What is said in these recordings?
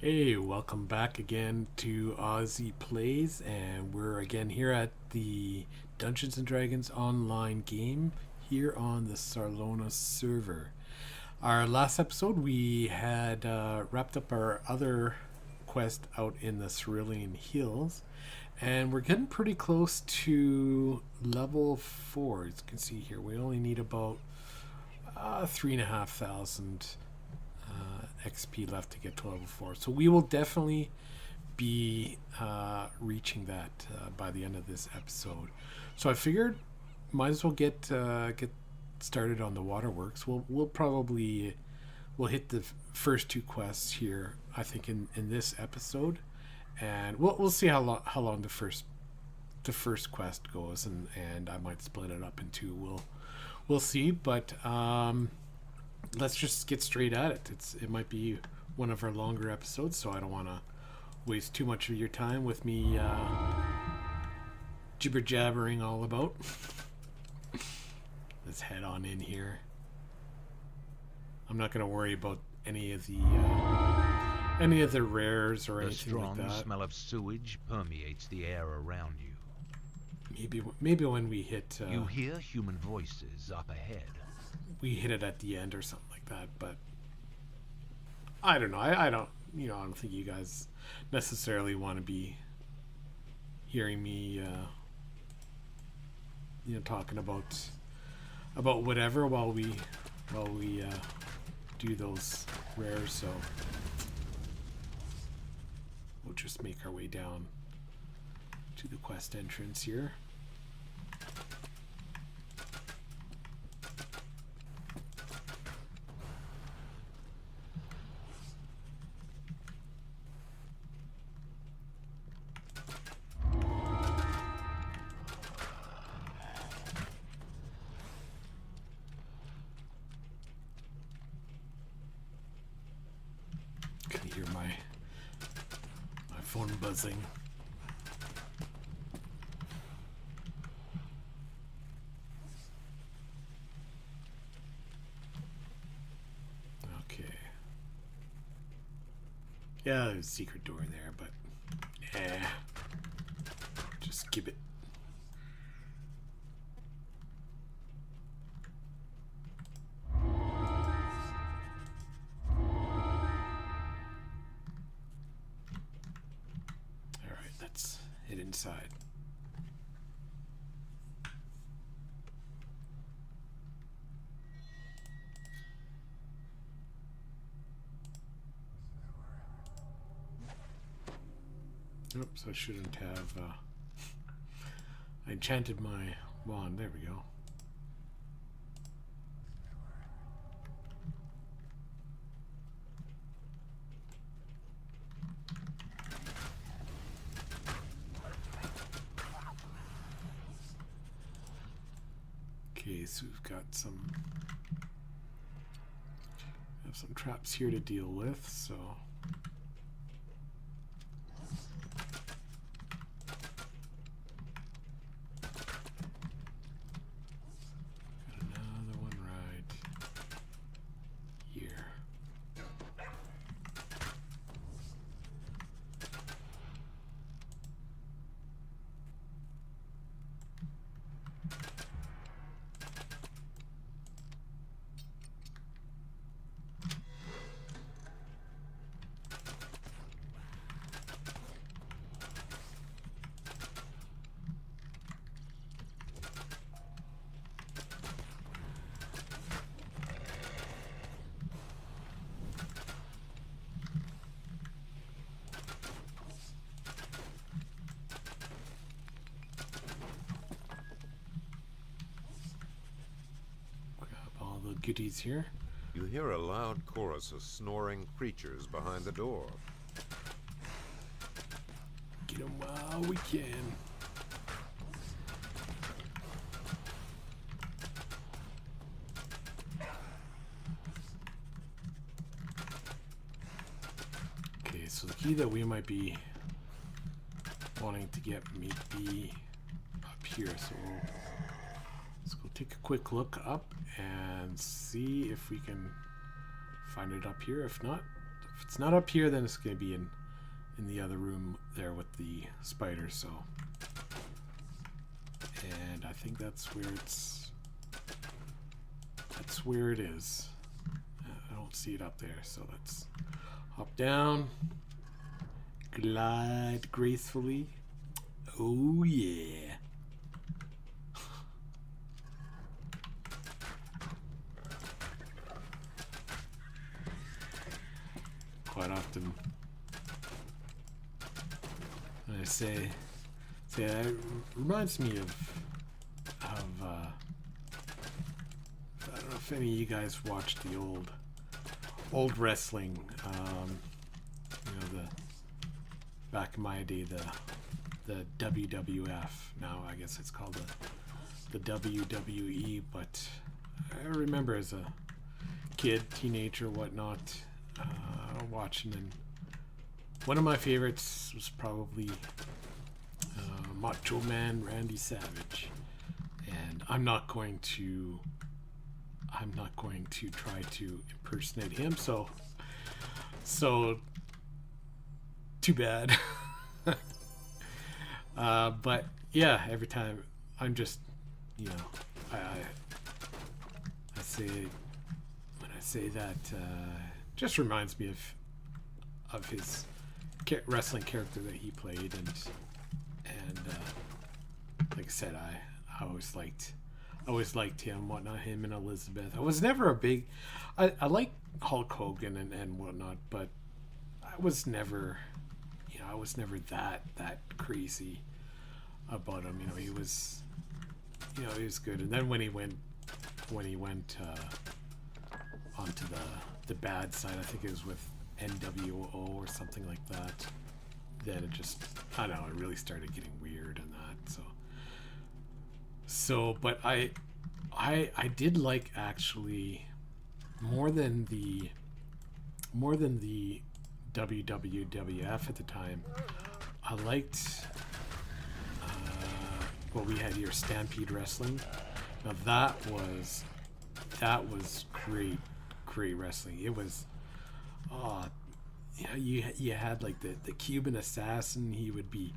Hey, welcome back again to Ozzy Plays, and we're again here at the Dungeons and Dragons online game here on the Sarlona server. Our last episode, we had wrapped up our other quest out in the Cerulean Hills, and we're getting pretty close to level 4. As you can see here, we only need about 3,500 XP left to get to level 4. So we will definitely be reaching that by the end of this episode. So I figured might as well get started on the Waterworks. We'll probably hit the first two quests here, I think, in this episode, and we'll see how long the first quest goes, and I might split it up in two. We'll see, but let's just get straight at it. It might be one of our longer episodes, so I don't want to waste too much of your time with me jibber jabbering all about. Let's head on in here. I'm not going to worry about any of the rares or anything like that. A strong smell of sewage permeates the air around you. Maybe when we hit you hear human voices up ahead. We hit it at the end or something like that, but I don't know. I don't think you guys necessarily want to be hearing me talking about whatever while we do those rares. So we'll just make our way down to the quest entrance here. Can hear my phone buzzing. Okay. Yeah, there's a secret door in there, but just skip it. Let's head inside. Oops, I shouldn't have. I enchanted my wand. There we go. Okay, so we've got some traps here to deal with, so got another one right here. Goodies here. You hear a loud chorus of snoring creatures behind the door. Get them while we can. Okay, so the key that we might be wanting to get may be up here, so let's go take a quick look up and see if we can find it up here. If not, if it's not up here, then it's gonna be in the other room there with the spider. So, and I think that's where it is. I don't see it up there, so let's hop down, glide gracefully. Oh yeah. Quite often when I say that, reminds me of I don't know if any of you guys watched the old wrestling, the back in my day, the WWF. Now I guess it's called the WWE, but I remember as a kid, teenager, whatnot, watching, and one of my favorites was probably Macho Man Randy Savage, and I'm not going to try to impersonate him, so too bad. But yeah, every time I'm just, I say, when I say that, just reminds me of his wrestling character that he played, and like I said, I always liked him, whatnot, him and Elizabeth. I was never a big, I like Hulk Hogan and whatnot, but I was never that crazy about him. He was good. And then when he went onto the bad side, I think it was with NWO or something like that, then it just, I don't know, it really started getting weird and that. So but I did like, actually, more than the WWF at the time, I liked what we had here, Stampede Wrestling. Now that was great wrestling. It was, you had like the Cuban assassin. He would be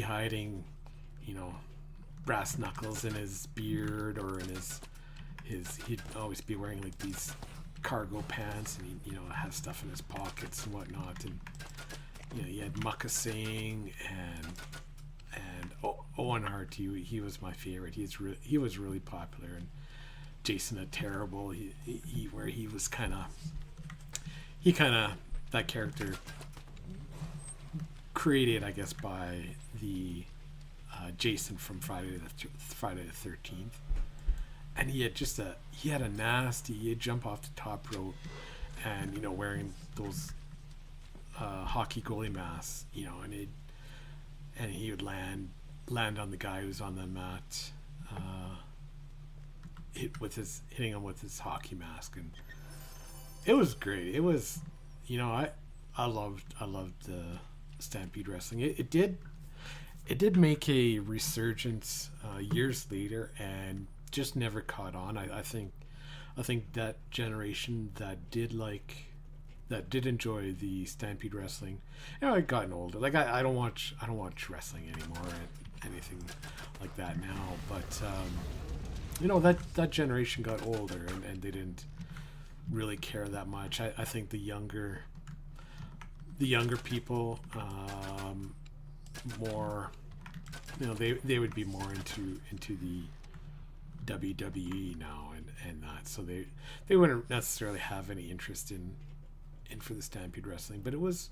hiding, brass knuckles in his beard, or in his he'd always be wearing like these cargo pants, and he'd have stuff in his pockets and whatnot. And you had Mucka Singh and Owen Hart. He was my favorite. He was really popular. And Jason the Terrible, he was kind of that character created, I guess, by the Jason from Friday the 13th, and he had a nasty. He'd jump off the top rope, and wearing those hockey goalie masks, and he would land on the guy who's on the mat, hitting him with his hockey mask, and it was great. It was, I loved the Stampede Wrestling. It did make a resurgence years later, and just never caught on. I think that generation that did enjoy the Stampede Wrestling, I'd gotten older. Like I don't watch wrestling anymore, and anything like that now. But that generation got older, and they didn't really care that much. I think the younger people, more, they would be more into the WWE now and that, so they wouldn't necessarily have any interest in for the Stampede Wrestling. But it was,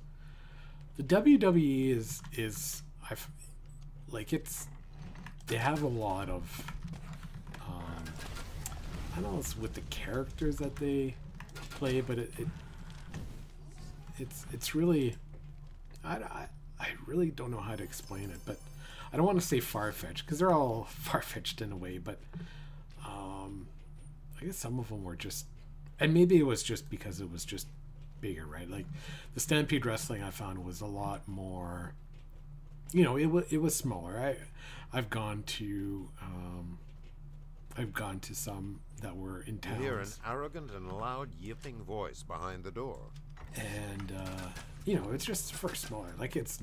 the WWE is they have a lot of I don't know, it's with the characters that they play, but it's really, I really don't know how to explain it, but I don't want to say far-fetched, because they're all far-fetched in a way, but I guess some of them were just, and maybe it was just because it was just bigger, right? Like the Stampede Wrestling, I found, was a lot more, it was smaller. I've gone to some that were in You hear an towns. arrogant and loud yipping voice behind the door. and it's just for smaller. Like it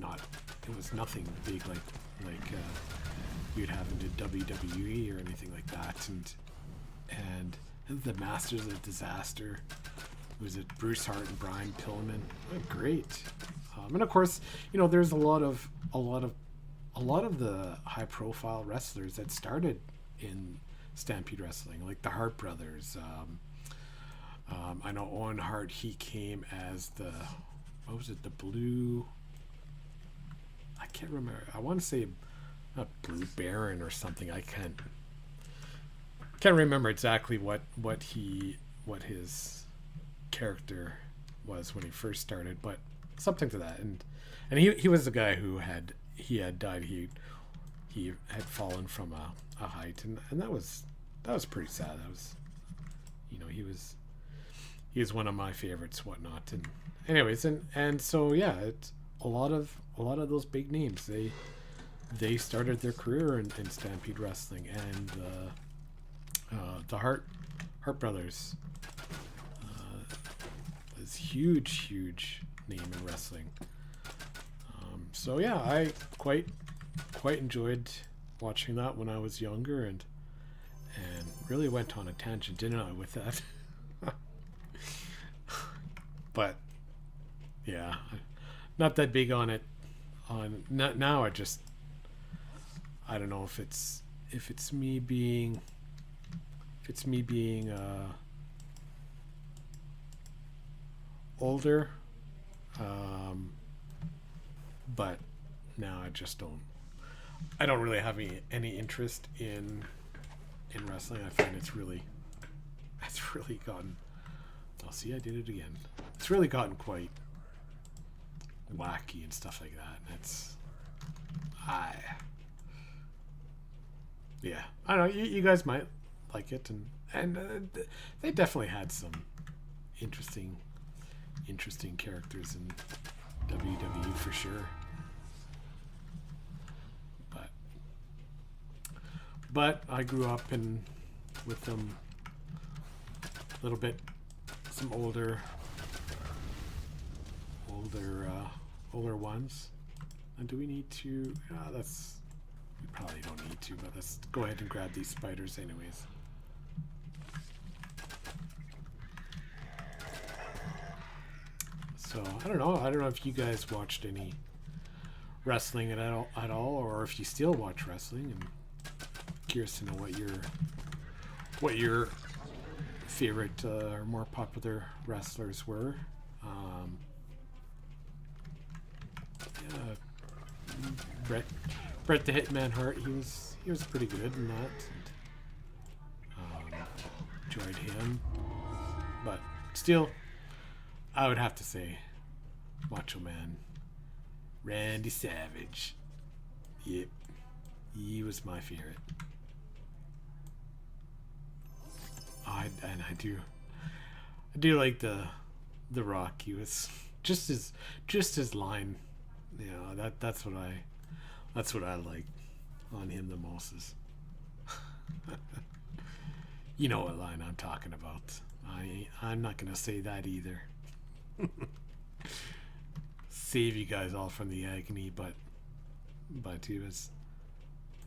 was nothing big like you'd have in the WWE or anything like that. And the Masters of Disaster was it Bruce Hart and Brian Pillman. Oh, great. And of course, there's a lot of the high profile wrestlers that started in Stampede Wrestling, like the Hart brothers. I know Owen Hart, he came as the blue, I can't remember, I want to say not Blue Baron or something. I can't remember exactly what his character was when he first started, but something to that. And he was the guy who had died. He had fallen from a height, and that was pretty sad. That was, he was one of my favorites, whatnot. And anyways, and so yeah, it's a lot of those big names. They started their career in Stampede Wrestling, and the Hart brothers is huge name in wrestling. So yeah, I quite enjoyed watching that when I was younger, and really went on a tangent, didn't I, with that? But yeah, not that big on it. Now I don't know if it's me being older, but now I don't really have any interest in wrestling. I find it's really gotten, I'll see, I did it again. It's really gotten quite wacky and stuff like that, and I don't know, you guys might like it, and they definitely had some interesting characters in WWE for sure. But I grew up with them a little bit, some older ones. And do we need to? We probably don't need to, but let's go ahead and grab these spiders anyways. So I don't know if you guys watched any wrestling at all, or if you still watch wrestling. And curious to know what your favorite or more popular wrestlers were. Bret the Hitman Hart, he was pretty good in that. And, enjoyed him, but still, I would have to say Macho Man Randy Savage. Yep, he was my favorite. I do like the Rock. He was just his line. That's what I like on him the most is. You know what line I'm talking about. I'm not gonna say that either. Save you guys all from the agony, but he was,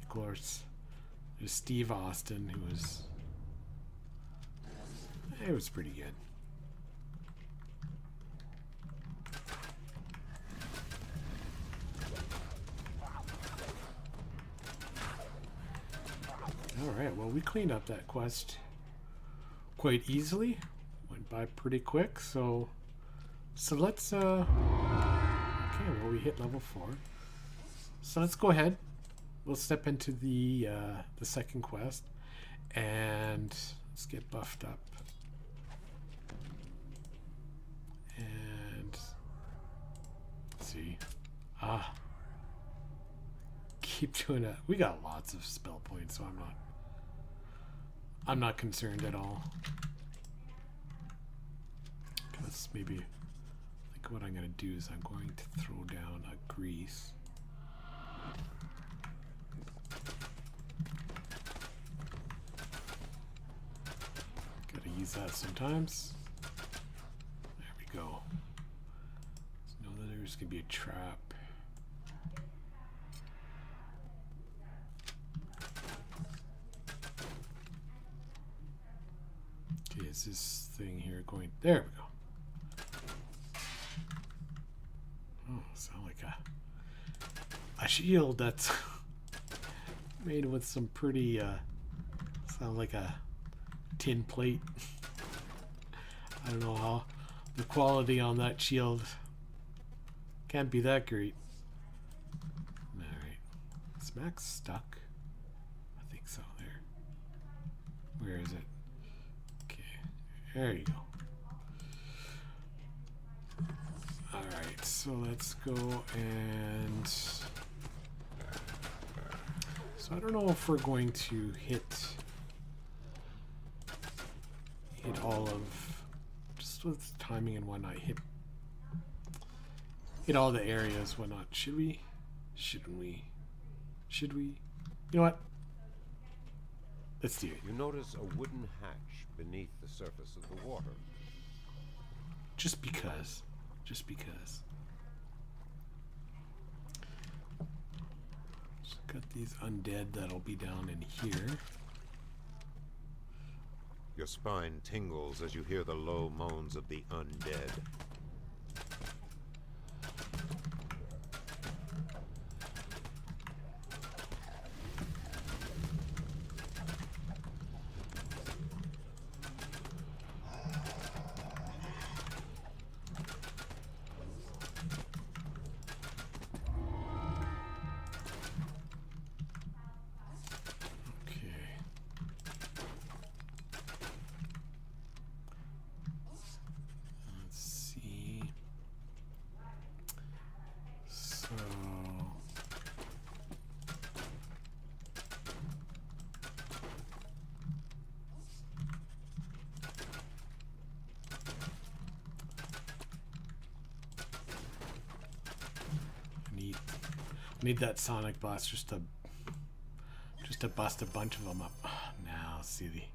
of course, there's Steve Austin, who was. It was pretty good. Alright, well, we cleaned up that quest quite easily. Went by pretty quick, so let's okay, well, we hit level 4. So let's go ahead. We'll step into the second quest and let's get buffed up. And let's see. Keep doing it. We got lots of spell points, so I'm not concerned at all. Let's maybe, like, what I'm going to do is I'm going to throw down a grease. Gotta use that sometimes. There we go. gonna be a trap. Okay, is this thing here going? There we go. Oh, sound like a shield that's made with some pretty sound like a tin plate. I don't know how the quality on that shield can't be that great. Alright. Is Max stuck? I think so. There. Where is it? Okay. There you go. Alright, so let's go and... So I don't know if we're going to hit all of, just with timing and whatnot, hit all the areas, whatnot. Should we? Shouldn't we? Should we? You know what? Let's do it. You notice a wooden hatch beneath the surface of the water. Just because. Just because. Just got these undead that'll be down in here. Your spine tingles as you hear the low moans of the undead. Need that sonic blast just to bust a bunch of them up. Now see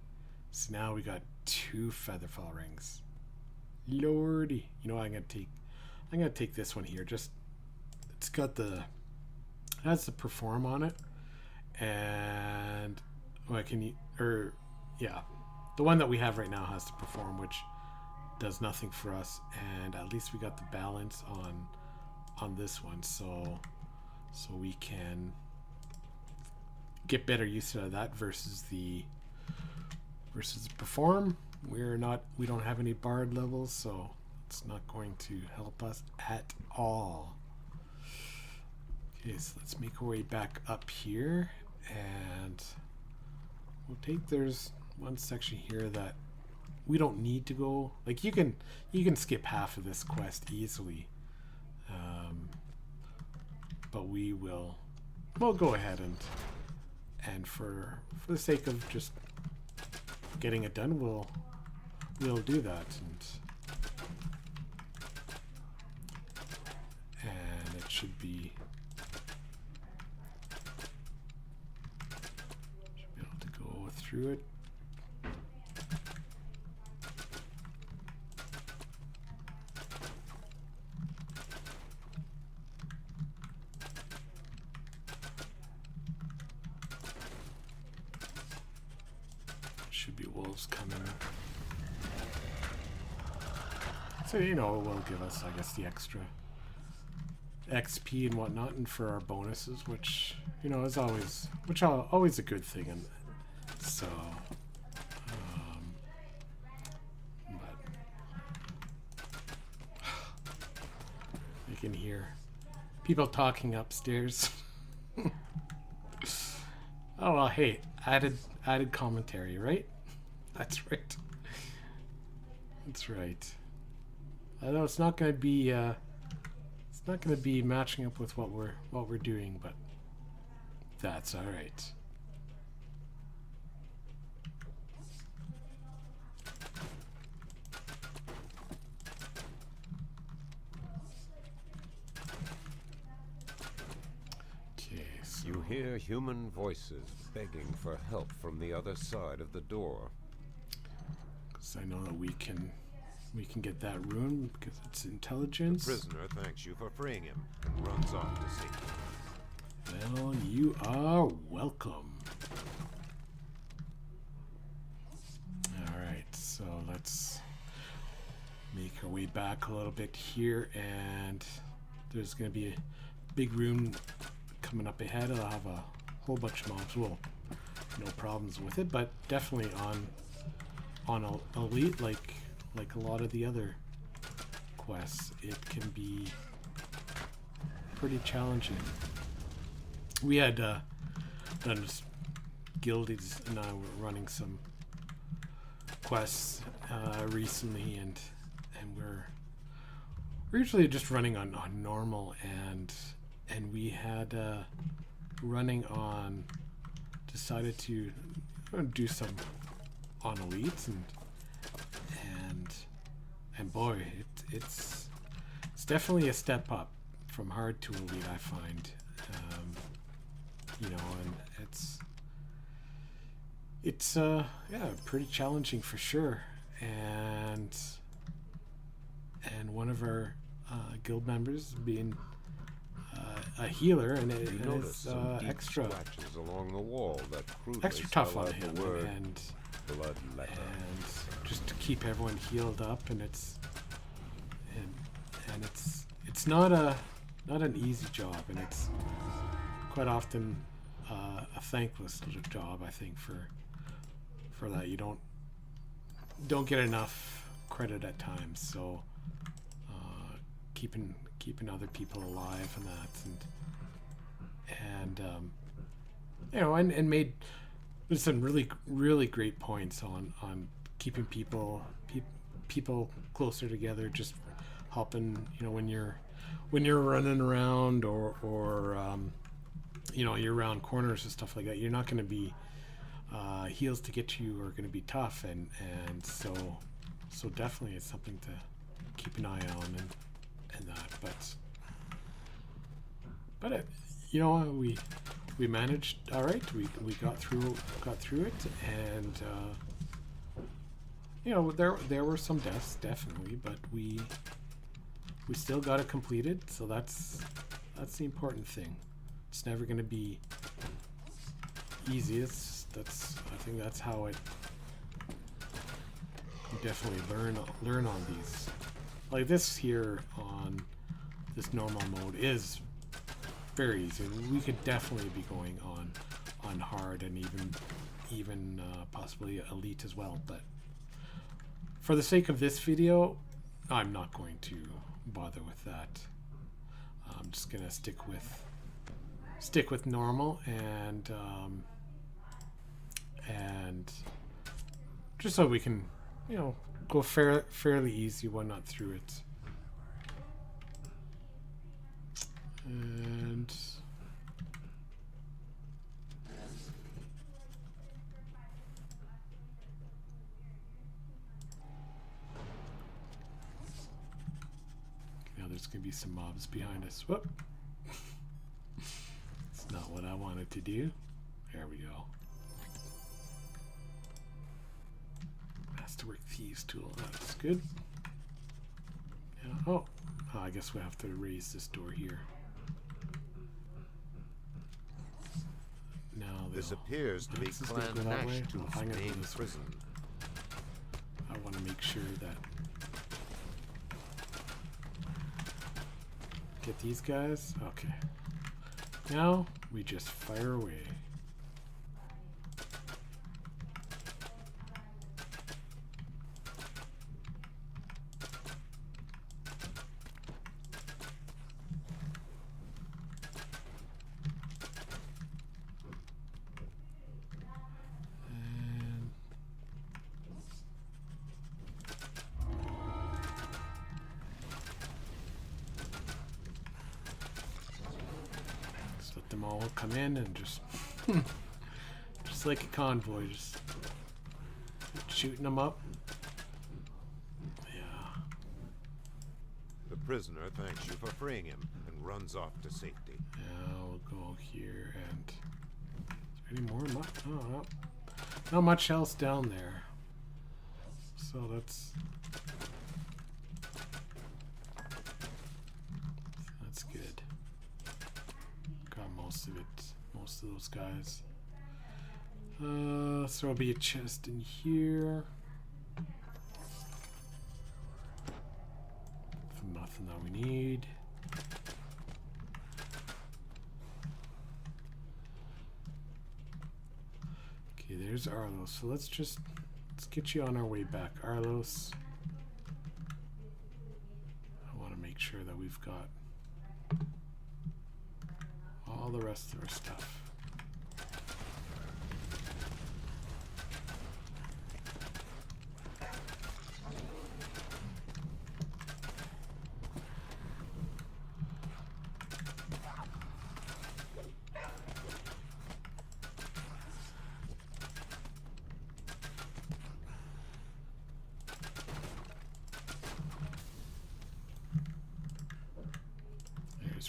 now we got 2 featherfall rings. Lordy, you know what I'm gonna take this one here. Just it's got it has the perform on it, and the one that we have right now has to perform, which does nothing for us, and at least we got the balance on this one, so we can get better use out of that versus the perform. We don't have any bard levels, so it's not going to help us at all. Okay, so let's make our way back up here, and there's one section here that we don't need to go. Like you can skip half of this quest easily. But we'll go ahead and for the sake of just getting it done, we'll do that, and it should be able to go through it. Should be wolves coming. So, it will give us, I guess, the extra XP and whatnot, and for our bonuses, which, is always a good thing. And so, but you can hear people talking upstairs. Oh, well, hey, added commentary, right? That's right. That's right. I know it's not going to be matching up with what we're doing, but that's all right. Okay, so You hear human voices begging for help from the other side of the door. because I know that we can we can get that rune because it's intelligence. Prisoner thanks you for freeing him and runs off to safety. Well, you are welcome. Alright, so let's make our way back a little bit here, and there's going to be a big room coming up ahead. I'll have a whole bunch of mobs. Well, no problems with it, but definitely on elite, like a lot of the other quests, it can be pretty challenging. We had done guildies and I were running some quests recently, and we're usually just running on normal, and we had running on, decided to do some on elites, and boy, it's definitely a step up from hard to elite, I find. You know, and it's yeah, pretty challenging for sure. And one of our guild members being a healer, and You notice it's some deep extra scratches along the wall that crudely extra tough spell on out him, the word and blood letter. just to keep everyone healed up, and it's not an easy job, and it's quite often a thankless job, I think, for that. You don't get enough credit at times, so keeping other people alive and that, and you know, and made there's some really great points on keeping people closer together, just helping, you know, when you're running around or you know, you're around corners and stuff like that, you're not going to be heals to get you are going to be tough, and so definitely it's something to keep an eye on, and that, but it, you know, we managed all right. We got through it, and you know, there were some deaths, definitely, but we still got it completed, so that's the important thing. It's never going to be easy. I think that's how it, you definitely learn on these. Like this here on this normal mode is very easy. We could definitely be going on hard, and even possibly elite as well. But for the sake of this video, I'm not going to bother with that. I'm just gonna stick with normal, and just so we can, you know, go fairly easy one not through it. And now there's gonna be some mobs behind us. Whoop. It's not what I wanted to do. There we go. Masterwork Thieves tool. That's good. Yeah. Oh, I guess we have to raise this door here. Now This appears to be Clan Nashtooth's main prison. I want to make sure that get these guys. Okay. Now we just fire away. Them all come in and just like a convoy, just shooting them up. Yeah. The prisoner thanks you for freeing him and runs off to safety. Now we'll go here, and is there any more? Oh, not much else down there. So That's good. Got most of it. Most of those guys. So there'll be a chest in here. Nothing that we need. Okay, there's Arlos. So let's get you on our way back, Arlos. I want to make sure that we've got all the rest of our stuff.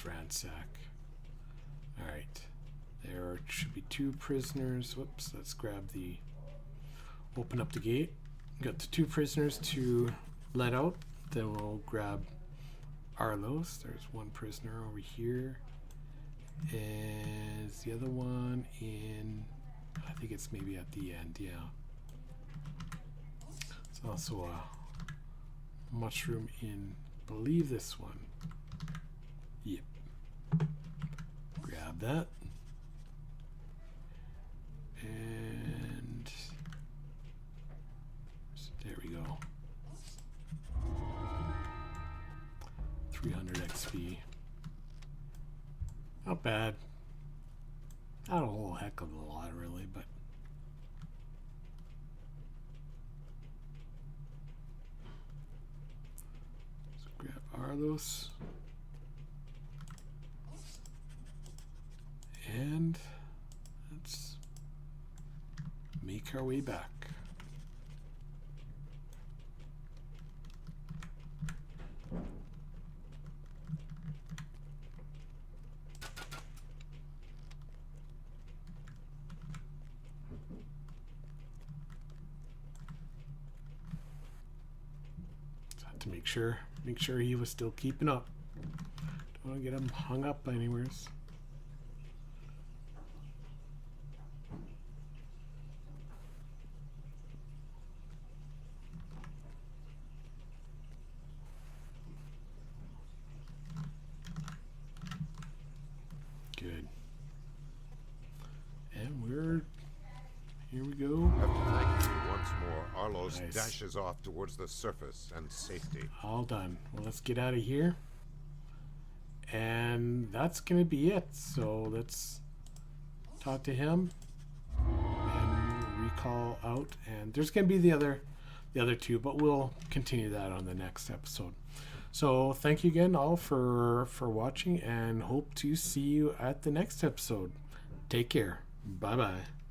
Ransack. Alright. There should be 2 prisoners. Whoops, let's grab the... Open up the gate. Got the 2 prisoners to let out. Then we'll grab Arlos. There's 1 prisoner over here. And the other one in... I think it's maybe at the end, yeah. There's also a mushroom in... I believe this one. Yep. Grab that. And there we go. 300 XP. Not bad. Not a whole heck of a lot, really, but let's grab Arlos. And let's make our way back. Just had to make sure he was still keeping up. Don't want to get him hung up anywhere. Good. And here we go. After thanking you once more, Arlos Nice. dashes off towards the surface and safety. All done. Well, let's get out of here. And that's going to be it. So let's talk to him and recall out. And there's going to be the other 2, but we'll continue that on the next episode. So thank you again all for watching, and hope to see you at the next episode. Take care. Bye-bye.